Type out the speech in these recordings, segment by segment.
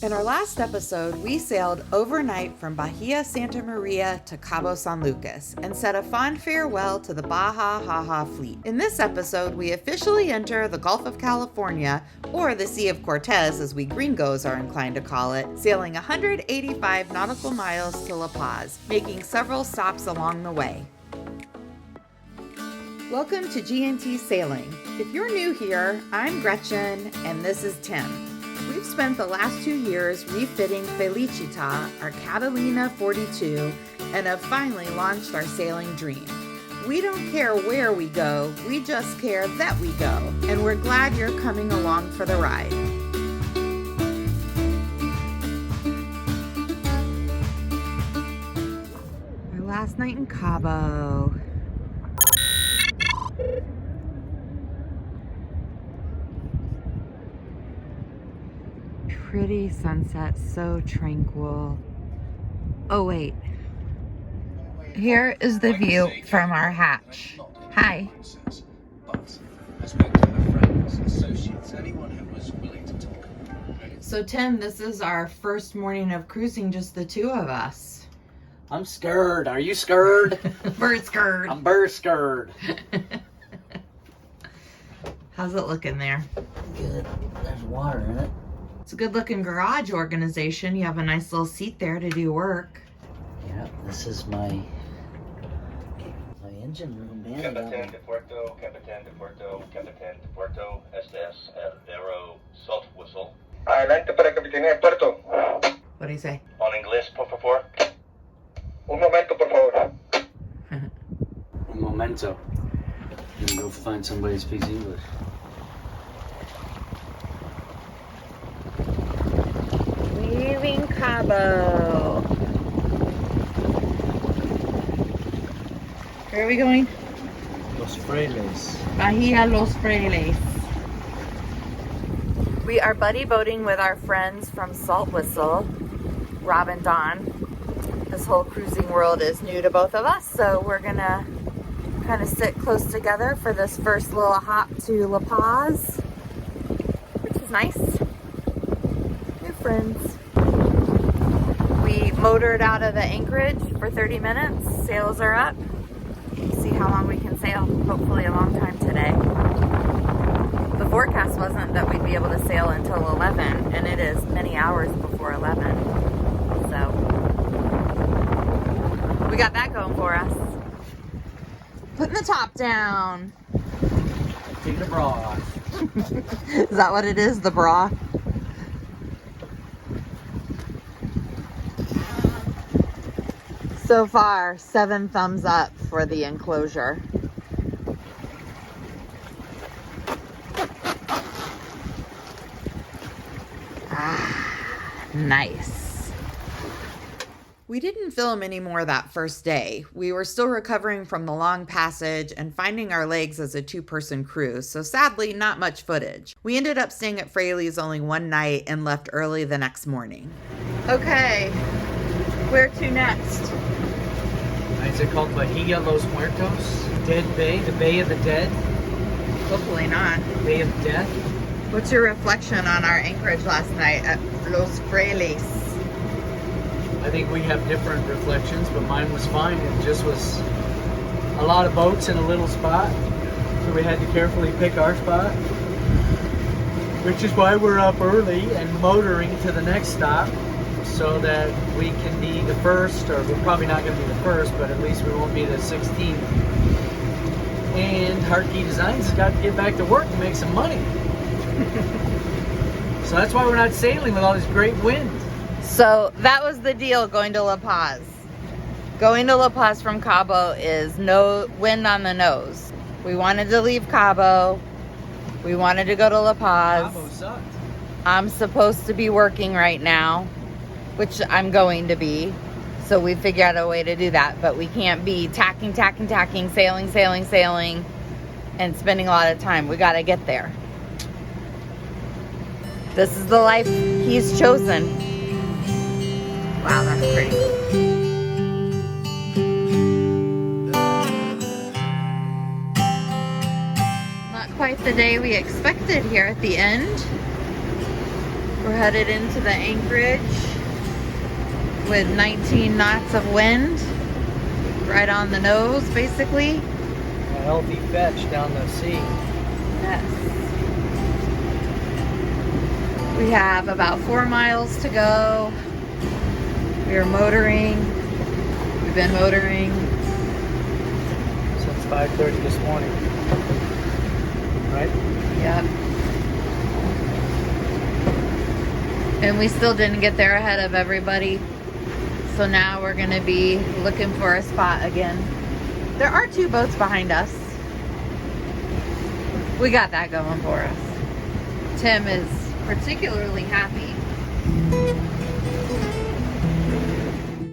In our last episode, we sailed overnight from Bahia Santa Maria to Cabo San Lucas and said a fond farewell to the Baja Haha fleet. In this episode, we officially enter the Gulf of California, or the Sea of Cortez as we gringos are inclined to call it, sailing 185 nautical miles to La Paz, making several stops along the way. Welcome to G&T Sailing. If you're new here, I'm Gretchen and this is Tim. We've spent the last 2 years refitting Felicita, our Catalina 42, and have finally launched our sailing dream. We don't care where we go, we just care that we go, and we're glad you're coming along for the ride. Our last night in Cabo. Pretty sunset, so tranquil. Oh wait, here is the view from our hatch. Hi. So Tim, this is our first morning of cruising, just the two of us. I'm scared. Are you scared? Bird scared. I'm bird scared. How's it looking there? Good. There's water in it. It's a good looking garage organization. You have a nice little seat there to do work. Yeah, this is my engine room, man. Capitán de Puerto, Capitán de Puerto, Capitán de Puerto, este es el Aero Salt Whistle. Adelante para Capitán de Puerto. What do you say? En inglés, por favor. Un momento, por favor. Un momento. You can go find somebody who speaks English. Leaving Cabo. Where are we going? Los Frailes. Bahia Los Frailes. We are buddy boating with our friends from Salt Whistle, Rob and Don. This whole cruising world is new to both of us, so we're gonna kind of sit close together for this first little hop to La Paz, which is nice. New friends. We motored out of the anchorage for 30 minutes. Sails are up. See how long we can sail. Hopefully a long time today. The forecast wasn't that we'd be able to sail until 11, and it is many hours before 11. So we got that going for us. Putting the top down. Take the bra off. Is that what it is, the bra? So far, 7 thumbs up for the enclosure. Nice. We didn't film any more that first day. We were still recovering from the long passage and finding our legs as a 2-person cruise, so sadly, not much footage. We ended up staying at Fralies only one night and left early the next morning. Okay, where to next? Is it called Bahia Los Muertos? Dead Bay? The Bay of the Dead? Hopefully not. Bay of Death? What's your reflection on our anchorage last night at Los Frailes? I think we have different reflections, but mine was fine. It just was a lot of boats in a little spot, so we had to carefully pick our spot, which is why we're up early and motoring to the next stop so that we can be the first, or we're probably not going to be the first, but at least we won't be the 16th. And Harkey Designs has got to get back to work to make some money. So that's why we're not sailing with all this great wind. So that was the deal going to La Paz. Going to La Paz from Cabo is no wind on the nose. We wanted to leave Cabo. We wanted to go to La Paz. Cabo sucked. I'm supposed to be working right now, which I'm going to be. So we figured out a way to do that. But we can't be tacking, sailing, and spending a lot of time. We got to get there. This is the life he's chosen. Wow, that's pretty. Not quite the day we expected here at the end. We're headed into the anchorage with 19 knots of wind, right on the nose, basically. A healthy fetch down the sea. Yes. We have about 4 miles to go. We are motoring. We've been motoring Since 5:30 this morning. Right? Yep. And we still didn't get there ahead of everybody. So now we're gonna be looking for a spot again. There are 2 boats behind us. We got that going for us. Tim is particularly happy.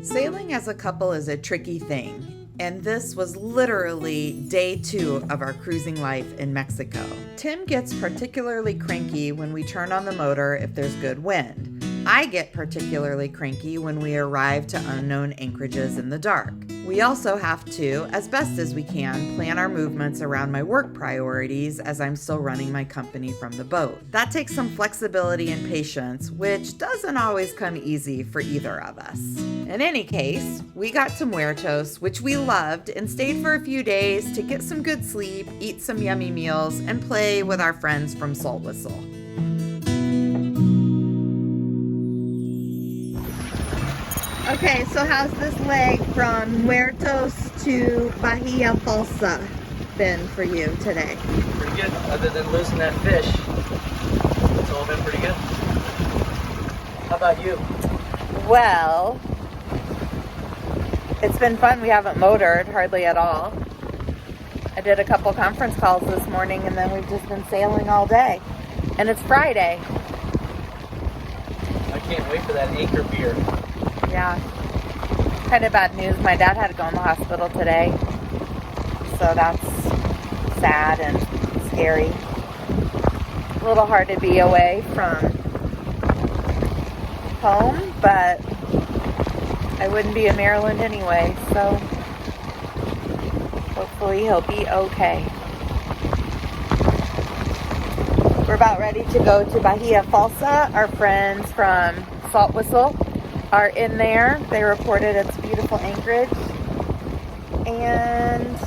Sailing as a couple is a tricky thing. And this was literally day 2 of our cruising life in Mexico. Tim gets particularly cranky when we turn on the motor if there's good wind. I get particularly cranky when we arrive to unknown anchorages in the dark. We also have to, as best as we can, plan our movements around my work priorities as I'm still running my company from the boat. That takes some flexibility and patience, which doesn't always come easy for either of us. In any case, we got to Muertos, which we loved, and stayed for a few days to get some good sleep, eat some yummy meals, and play with our friends from Salt Whistle. Okay, so how's this leg from Muertos to Bahia Falsa been for you today? Pretty good, other than losing that fish. It's all been pretty good. How about you? Well, it's been fun. We haven't motored hardly at all. I did a couple conference calls this morning, and then we've just been sailing all day. And it's Friday. I can't wait for that anchor beer. Yeah. Kind of bad news. My dad had to go in the hospital today. So that's sad and scary. A little hard to be away from home, but I wouldn't be in Maryland anyway, so hopefully he'll be okay. We're about ready to go to Bahia Falsa. Our friends from Salt Whistle are in there. They reported its beautiful anchorage. And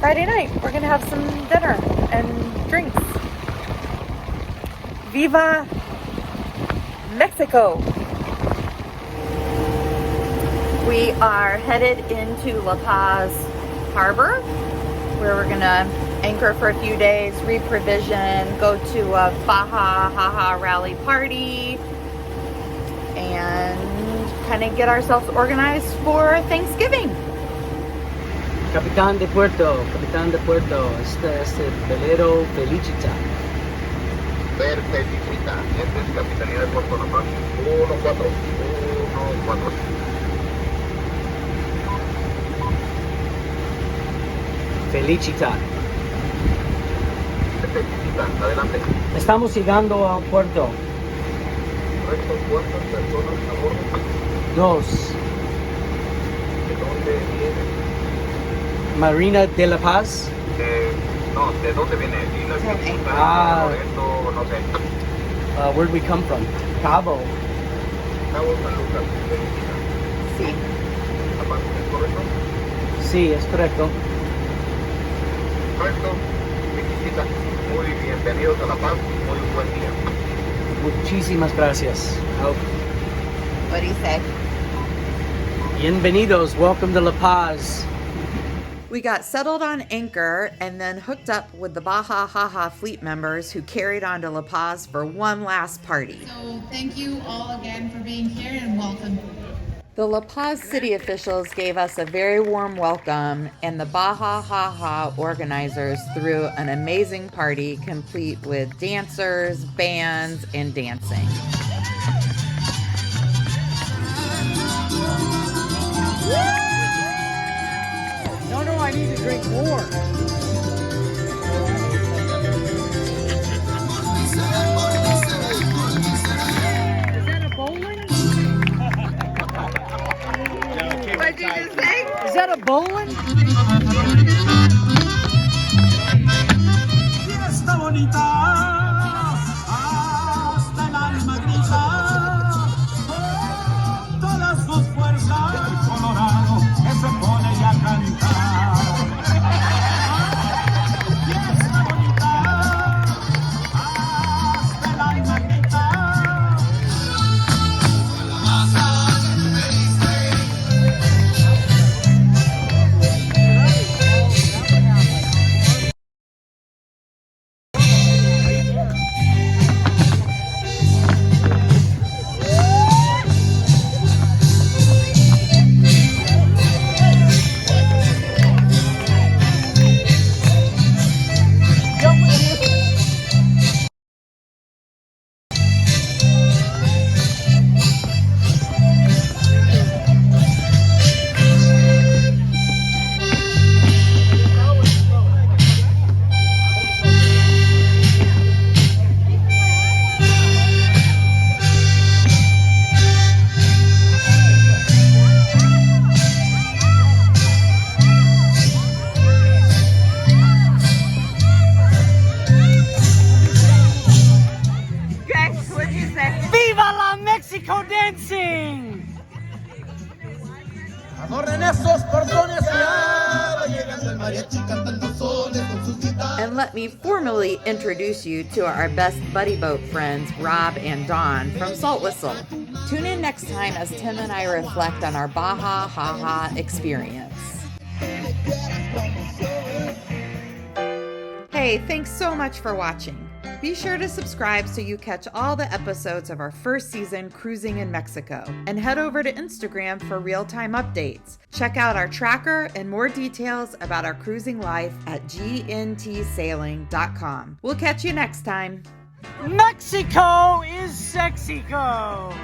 Friday night, we're gonna have some dinner and drinks. Viva Mexico! We are headed into La Paz Harbor, where we're gonna anchor for a few days, reprovision, go to a Baja Haha rally party, and kind of get ourselves organized for Thanksgiving. Capitán de Puerto. Este es el velero Felicita. Felicita. Este es Capitanía de Puerto La Paz. 14. Felicita. Felicita. Adelante. Estamos llegando al puerto. Correcto. ¿Cuántas personas a bordo? 2. ¿De dónde viene? Marina de La Paz. No, ¿de dónde viene? Islas Ah. Loreto, no sé. Where'd we come from? Cabo. Cabo San Lucas. Felicita. Sí. ¿La Paz es correcto? Sí, es correcto. Correcto. Felicita. Muy bienvenidos a La Paz. Muy buen día. Muchísimas gracias. Oh. What do you say? Bienvenidos. Welcome to La Paz. We got settled on anchor and then hooked up with the Baja Haha fleet members who carried on to La Paz for one last party. So thank you all again for being here and welcome. The La Paz city officials gave us a very warm welcome, and the Baja Haha organizers threw an amazing party complete with dancers, bands, and dancing. No, I need to drink more. Is that a bowling? What'd you just say? Is that a bowling? Fiesta bonita hasta And let me formally introduce you to our best buddy boat friends, Rob and Dawn from Salt Whistle. Tune in next time as Tim and I reflect on our Baja Haha experience. Hey, thanks so much for watching. Be sure to subscribe so you catch all the episodes of our first season cruising in Mexico. And head over to Instagram for real-time updates. Check out our tracker and more details about our cruising life at gntsailing.com. We'll catch you next time. Mexico is Sexico!